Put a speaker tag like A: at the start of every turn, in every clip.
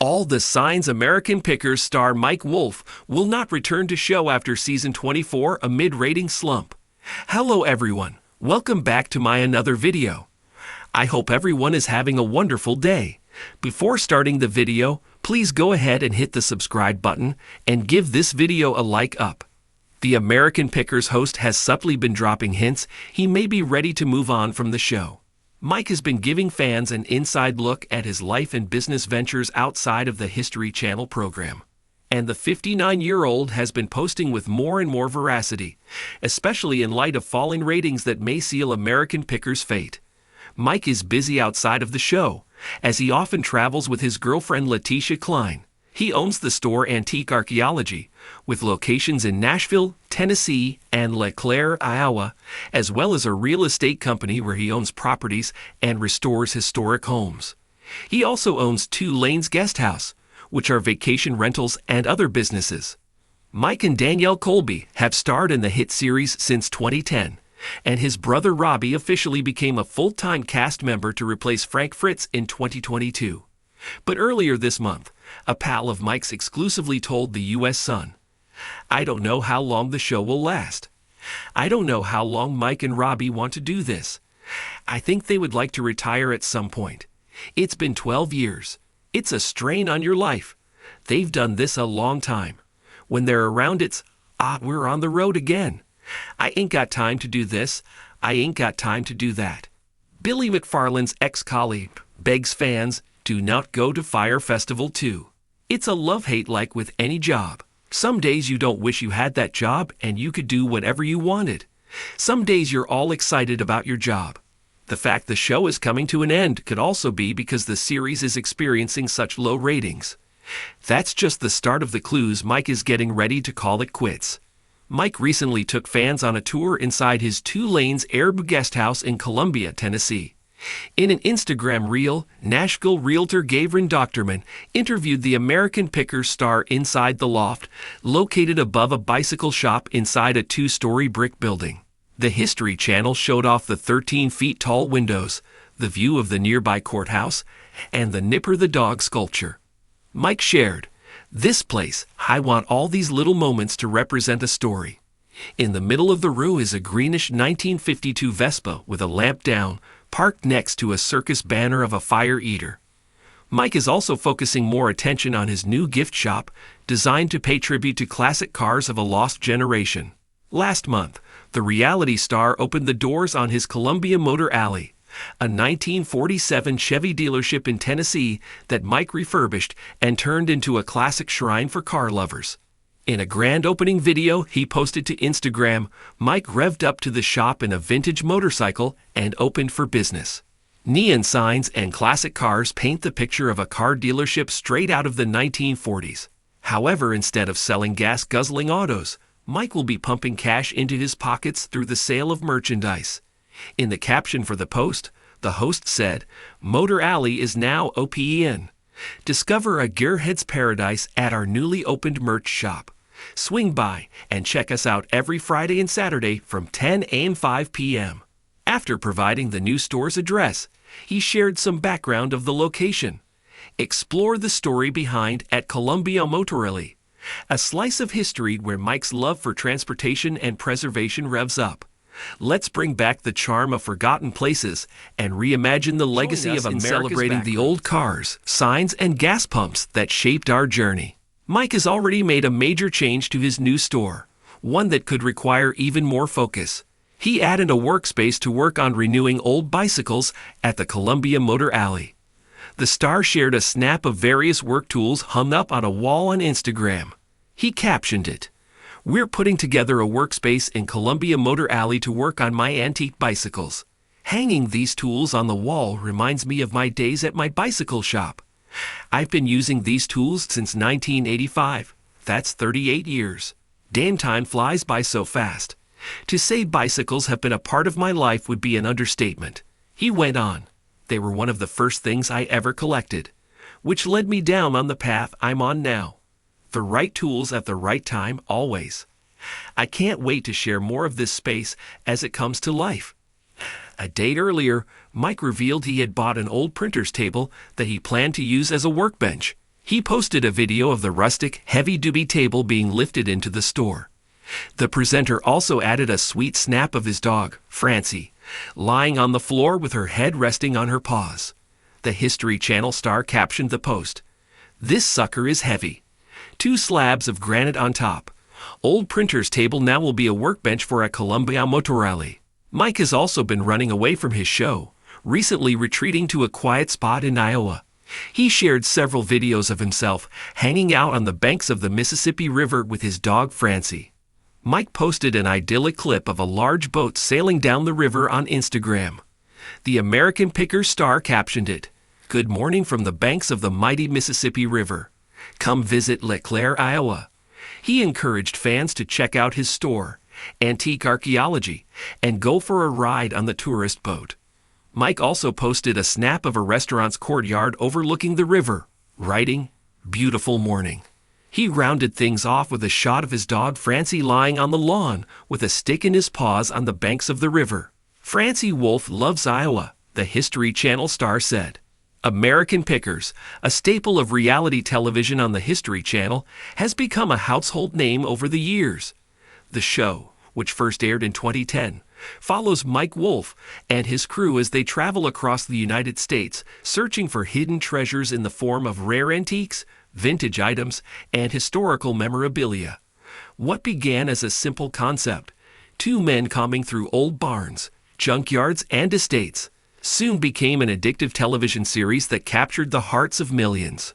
A: All the Signs American Pickers star Mike Wolfe will not return to show after season 24 amid rating slump. Hello everyone, welcome back to my another video. I hope everyone is having a wonderful day. Before starting the video, please go ahead and hit the subscribe button and give this video a like up. The American Pickers host has subtly been dropping hints he may be ready to move on from the show. Mike has been giving fans an inside look at his life and business ventures outside of the History Channel program. And the 59-year-old has been posting with more and more veracity, especially in light of falling ratings that may seal American Pickers' fate. Mike is busy outside of the show, as he often travels with his girlfriend Letitia Klein. He owns the store Antique Archaeology, with locations in Nashville, Tennessee, and LeClaire, Iowa, as well as a real estate company where he owns properties and restores historic homes. He also owns 2 Lanes Guest House, which are vacation rentals and other businesses. Mike and Danielle Colby have starred in the hit series since 2010, and his brother Robbie officially became a full-time cast member to replace Frank Fritz in 2022. But earlier this month, a pal of Mike's exclusively told the U.S. Sun, "I don't know how long the show will last. I don't know how long Mike and Robbie want to do this. I think they would like to retire at some point. It's been 12 years. It's a strain on your life. They've done this a long time. When they're around it's, we're on the road again. I ain't got time to do this. I ain't got time to do that." Billy McFarland's ex-colleague begs fans, do not go to Fyre Festival 2. It's a love-hate like with any job. Some days you don't wish you had that job and you could do whatever you wanted. Some days you're all excited about your job. The fact the show is coming to an end could also be because the series is experiencing such low ratings. That's just the start of the clues Mike is getting ready to call it quits. Mike recently took fans on a tour inside his 2 Lanes Arab guest house in Columbia, Tennessee. In an Instagram reel, Nashville realtor Gavin Doctorman interviewed the American Pickers star inside the loft, located above a bicycle shop inside a 2-story brick building. The History Channel showed off the 13-feet-tall windows, the view of the nearby courthouse, and the Nipper the dog sculpture. Mike shared, "This place, I want all these little moments to represent a story." In the middle of the room is a greenish 1952 Vespa with a lamp down, parked next to a circus banner of a fire eater. Mike is also focusing more attention on his new gift shop, designed to pay tribute to classic cars of a lost generation. Last month, the reality star opened the doors on his Columbia Motor Alley, a 1947 Chevy dealership in Tennessee that Mike refurbished and turned into a classic shrine for car lovers. In a grand opening video he posted to Instagram, Mike revved up to the shop in a vintage motorcycle and opened for business. Neon signs and classic cars paint the picture of a car dealership straight out of the 1940s. However, instead of selling gas-guzzling autos, Mike will be pumping cash into his pockets through the sale of merchandise. In the caption for the post, the host said, "Motor Alley is now open. Discover a gearhead's paradise at our newly opened merch shop. Swing by and check us out every Friday and Saturday from 10 a.m. to 5 p.m. After providing the new store's address, he shared some background of the location. Explore the story behind at Columbia Motor Alley, a slice of history where Mike's love for transportation and preservation revs up. Let's bring back the charm of forgotten places and reimagine the legacy of America's celebrating the old cars, signs, and gas pumps that shaped our journey. Mike has already made a major change to his new store, one that could require even more focus. He added a workspace to work on renewing old bicycles at the Columbia Motor Alley. The star shared a snap of various work tools hung up on a wall on Instagram. He captioned it, "We're putting together a workspace in Columbia Motor Alley to work on my antique bicycles. Hanging these tools on the wall reminds me of my days at my bicycle shop. I've been using these tools since 1985. That's 38 years. Damn, time flies by so fast. To say bicycles have been a part of my life would be an understatement." He went on, "They were one of the first things I ever collected, which led me down on the path I'm on now. The right tools at the right time, always. I can't wait to share more of this space as it comes to life." A day earlier, Mike revealed he had bought an old printer's table that he planned to use as a workbench. He posted a video of the rustic, heavy-duty table being lifted into the store. The presenter also added a sweet snap of his dog, Francie, lying on the floor with her head resting on her paws. The History Channel star captioned the post, "This sucker is heavy. 2 slabs of granite on top. Old printer's table now will be a workbench for a Columbia motor rally." Mike has also been running away from his show, recently retreating to a quiet spot in Iowa. He shared several videos of himself hanging out on the banks of the Mississippi River with his dog Francie. Mike posted an idyllic clip of a large boat sailing down the river on Instagram. The American Pickers star captioned it, "Good morning from the banks of the mighty Mississippi River. Come visit LeClaire, Iowa." He encouraged fans to check out his store, Antique Archaeology, and go for a ride on the tourist boat. Mike also posted a snap of a restaurant's courtyard overlooking the river, writing, "Beautiful morning." He rounded things off with a shot of his dog Francie lying on the lawn with a stick in his paws on the banks of the river. Francie Wolfe loves Iowa, the History Channel star said. American Pickers, a staple of reality television on the History Channel, has become a household name over the years. The show, which first aired in 2010, follows Mike Wolfe and his crew as they travel across the United States searching for hidden treasures in the form of rare antiques, vintage items, and historical memorabilia. What began as a simple concept, 2 men combing through old barns, junkyards, and estates, soon became an addictive television series that captured the hearts of millions.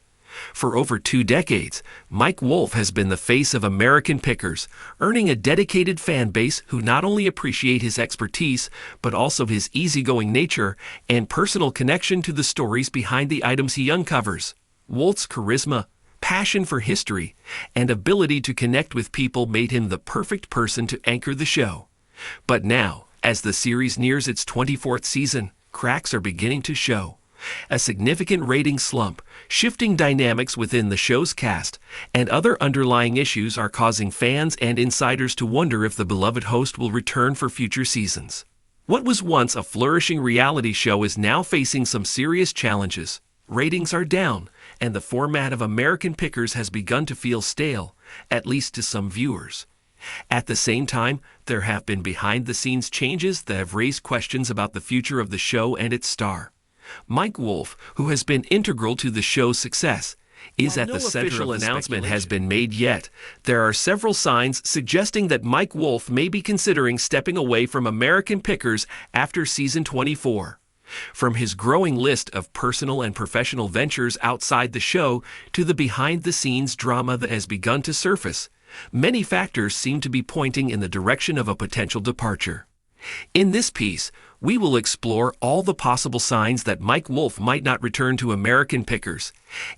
A: For over 2 decades, Mike Wolfe has been the face of American Pickers, earning a dedicated fan base who not only appreciate his expertise, but also his easygoing nature and personal connection to the stories behind the items he uncovers. Wolfe's charisma, passion for history, and ability to connect with people made him the perfect person to anchor the show. But now, as the series nears its 24th season, cracks are beginning to show. A significant rating slump, shifting dynamics within the show's cast, and other underlying issues are causing fans and insiders to wonder if the beloved host will return for future seasons. What was once a flourishing reality show is now facing some serious challenges. Ratings are down, and the format of American Pickers has begun to feel stale, at least to some viewers. At the same time, there have been behind-the-scenes changes that have raised questions about the future of the show and its star. Mike Wolfe, who has been integral to the show's success, is at the center of the announcement has been made yet. There are several signs suggesting that Mike Wolfe may be considering stepping away from American Pickers after season 24. From his growing list of personal and professional ventures outside the show to the behind-the-scenes drama that has begun to surface, many factors seem to be pointing in the direction of a potential departure. In this piece, we will explore all the possible signs that Mike Wolfe might not return to American Pickers,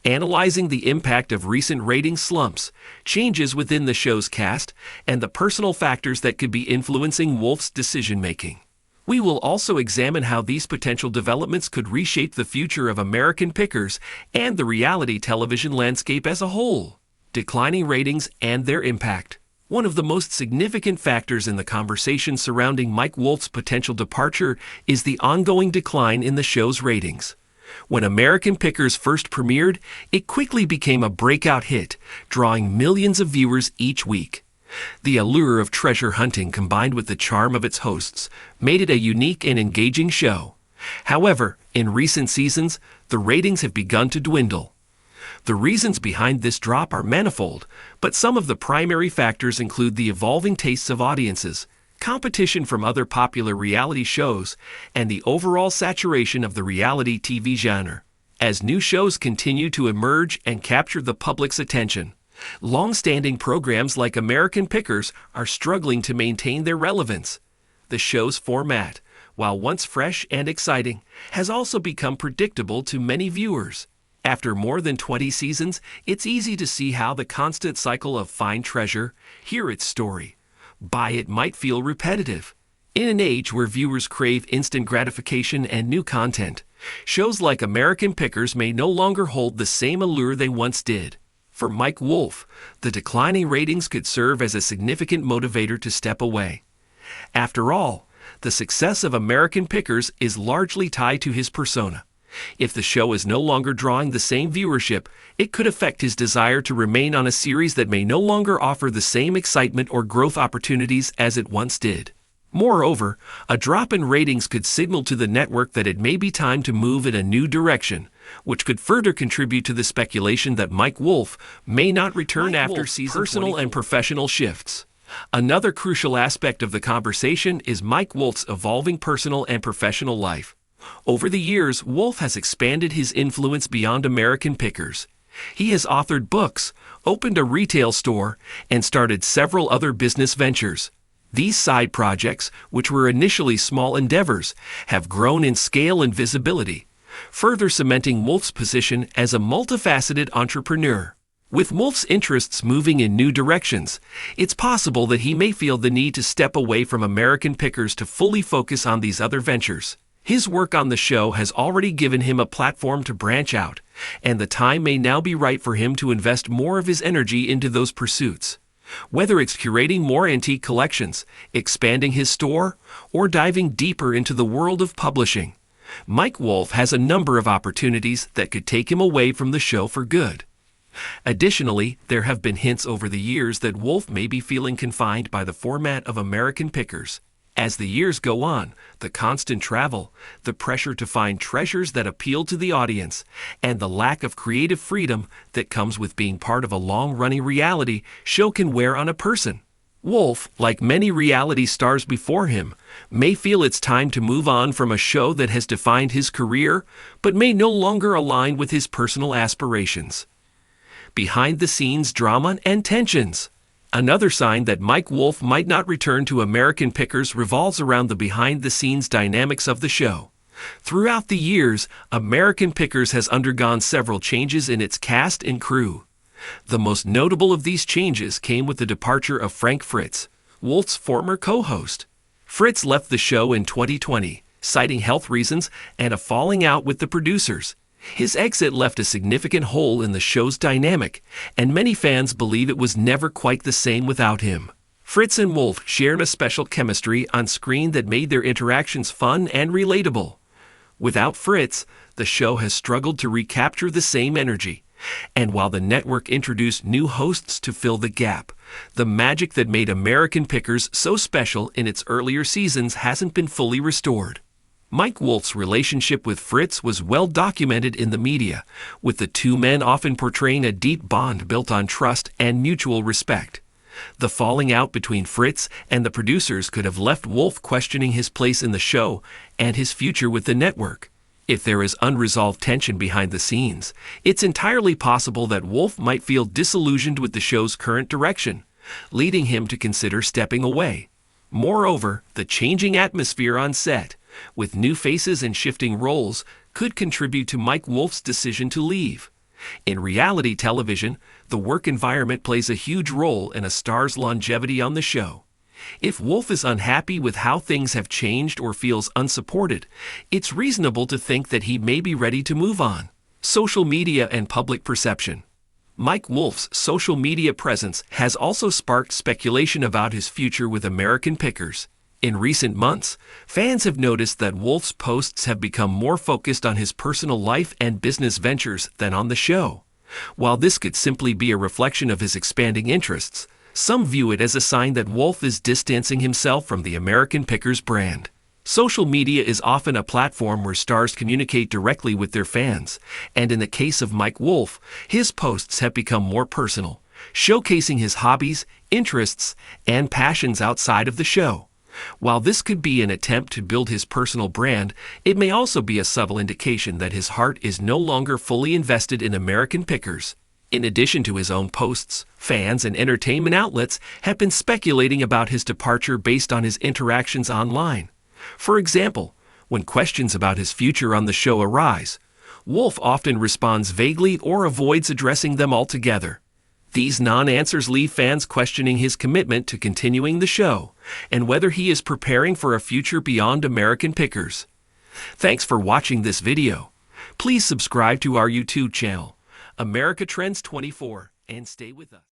A: analyzing the impact of recent rating slumps, changes within the show's cast, and the personal factors that could be influencing Wolfe's decision-making. We will also examine how these potential developments could reshape the future of American Pickers and the reality television landscape as a whole. Declining ratings and their impact. One of the most significant factors in the conversation surrounding Mike Wolfe's potential departure is the ongoing decline in the show's ratings. When American Pickers first premiered, it quickly became a breakout hit, drawing millions of viewers each week. The allure of treasure hunting combined with the charm of its hosts made it a unique and engaging show. However, in recent seasons, the ratings have begun to dwindle. The reasons behind this drop are manifold, but some of the primary factors include the evolving tastes of audiences, competition from other popular reality shows, and the overall saturation of the reality TV genre. As new shows continue to emerge and capture the public's attention, long-standing programs like American Pickers are struggling to maintain their relevance. The show's format, while once fresh and exciting, has also become predictable to many viewers. After more than 20 seasons, it's easy to see how the constant cycle of find treasure, hear its story, buy it might feel repetitive. In an age where viewers crave instant gratification and new content, shows like American Pickers may no longer hold the same allure they once did. For Mike Wolfe, the declining ratings could serve as a significant motivator to step away. After all, the success of American Pickers is largely tied to his persona. If the show is no longer drawing the same viewership, it could affect his desire to remain on a series that may no longer offer the same excitement or growth opportunities as it once did. Moreover, a drop in ratings could signal to the network that it may be time to move in a new direction, which could further contribute to the speculation that Mike Wolfe may not return after season 24. Personal and professional shifts. Another crucial aspect of the conversation is Mike Wolfe's evolving personal and professional life. Over the years, Wolfe has expanded his influence beyond American Pickers. He has authored books, opened a retail store, and started several other business ventures. These side projects, which were initially small endeavors, have grown in scale and visibility, further cementing Wolfe's position as a multifaceted entrepreneur. With Wolfe's interests moving in new directions, it's possible that he may feel the need to step away from American Pickers to fully focus on these other ventures. His work on the show has already given him a platform to branch out, and the time may now be right for him to invest more of his energy into those pursuits. Whether it's curating more antique collections, expanding his store, or diving deeper into the world of publishing, Mike Wolfe has a number of opportunities that could take him away from the show for good. Additionally, there have been hints over the years that Wolfe may be feeling confined by the format of American Pickers. As the years go on, the constant travel, the pressure to find treasures that appeal to the audience, and the lack of creative freedom that comes with being part of a long-running reality show can wear on a person. Wolfe, like many reality stars before him, may feel it's time to move on from a show that has defined his career, but may no longer align with his personal aspirations. Behind-the-scenes drama and tensions. Another sign that Mike Wolfe might not return to American Pickers revolves around the behind-the-scenes dynamics of the show. Throughout the years, American Pickers has undergone several changes in its cast and crew. The most notable of these changes came with the departure of Frank Fritz, Wolfe's former co-host. Fritz left the show in 2020, citing health reasons and a falling out with the producers. His exit left a significant hole in the show's dynamic, and many fans believe it was never quite the same without him. Fritz and Wolfe shared a special chemistry on screen that made their interactions fun and relatable. Without Fritz, the show has struggled to recapture the same energy. And while the network introduced new hosts to fill the gap, the magic that made American Pickers so special in its earlier seasons hasn't been fully restored. Mike Wolfe's relationship with Fritz was well documented in the media, with the two men often portraying a deep bond built on trust and mutual respect. The falling out between Fritz and the producers could have left Wolfe questioning his place in the show and his future with the network. If there is unresolved tension behind the scenes, it's entirely possible that Wolfe might feel disillusioned with the show's current direction, leading him to consider stepping away. Moreover, the changing atmosphere on set, with new faces and shifting roles, could contribute to Mike Wolfe's decision to leave. In reality television, the work environment plays a huge role in a star's longevity on the show. If Wolfe is unhappy with how things have changed or feels unsupported, it's reasonable to think that he may be ready to move on. Social media and public perception. Mike Wolfe's social media presence has also sparked speculation about his future with American Pickers. In recent months, fans have noticed that Wolfe's posts have become more focused on his personal life and business ventures than on the show. While this could simply be a reflection of his expanding interests, some view it as a sign that Wolfe is distancing himself from the American Pickers brand. Social media is often a platform where stars communicate directly with their fans, and in the case of Mike Wolfe, his posts have become more personal, showcasing his hobbies, interests, and passions outside of the show. While this could be an attempt to build his personal brand, it may also be a subtle indication that his heart is no longer fully invested in American Pickers. In addition to his own posts, fans and entertainment outlets have been speculating about his departure based on his interactions online. For example, when questions about his future on the show arise, Wolfe often responds vaguely or avoids addressing them altogether. These non-answers leave fans questioning his commitment to continuing the show and whether he is preparing for a future beyond American Pickers. Thanks for watching this video. Please subscribe to our YouTube channel, America Trends 24, and stay with us.